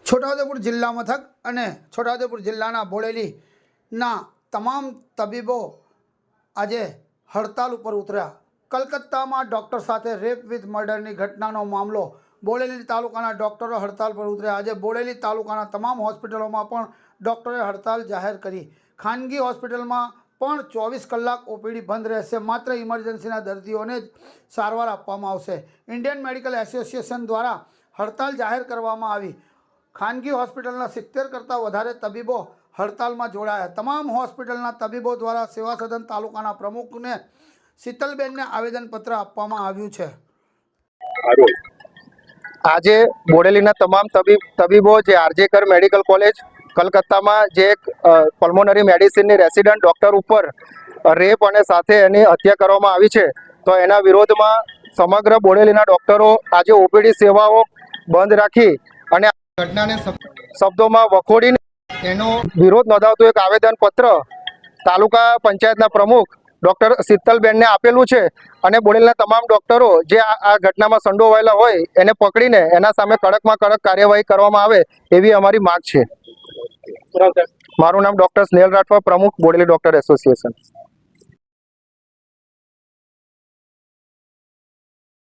છોટાઉદેપુર જિલ્લા મથક અને છોટાઉદેપુર જિલ્લાના બોડેલીના તમામ તબીબો આજે હડતાલ ઉપર ઉતર્યા। કલકત્તામાં ડૉક્ટર સાથે રેપ વિથ મર્ડરની ઘટનાનો મામલો બોડેલી તાલુકાના ડૉક્ટરો હડતાલ પર ઉતર્યા। આજે બોડેલી તાલુકાના તમામ હોસ્પિટલોમાં પણ ડૉક્ટરોએ હડતાલ જાહેર કરી। ખાનગી હોસ્પિટલમાં પણ 24 કલાક ઓપીડી બંધ રહેશે। માત્ર ઇમરજન્સીના દર્દીઓને જ સારવાર આપવામાં આવશે। ઇન્ડિયન મેડિકલ એસોસિએશન દ્વારા હડતાલ જાહેર કરવામાં આવી। ખાનગી હોસ્પિટલના 70 કરતાં વધારે તબીબો હડતાલમાં જોડાયા। તમામ હોસ્પિટલના તબીબો દ્વારા સેવા સદન તાલુકાના પ્રમુખને શીતલબેનને આવેદનપત્ર આપવામાં આવ્યું છે। આજે બોડેલીના તમામ તબીબો જે આરજેકર મેડિકલ કોલેજ કલકત્તામાં જે એક પલ્મોનરી મેડિસિનની રેસિડન્ટ ડૉક્ટર ઉપર રેપ અને સાથે એની હત્યા કરવામાં આવી છે, તો એના વિરોધમાં સમગ્ર બોડેલીના ડૉક્ટરો આજે ઓપીડી સેવાઓ બંધ રાખી અને ઘટનાને શબ્દોમાં વખોડીને એનો વિરોધ નોંધાવતું એક આવેદનપત્ર તાલુકા પંચાયતના પ્રમુખ ડૉક્ટર શીતલબેનને આપેલું છે અને બોડેલીના તમામ ડૉક્ટરો જે આ ઘટનામાં સંડોવાયેલા હોય એને પકડીને એના સામે કડકમાં કડક કાર્યવાહી કરવામાં આવે એવી અમારી માંગ છે। મારું નામ ડૉક્ટર સ્નેહલ રાઠવા, પ્રમુખ બોડેલી ડૉક્ટર એસોસિએશન।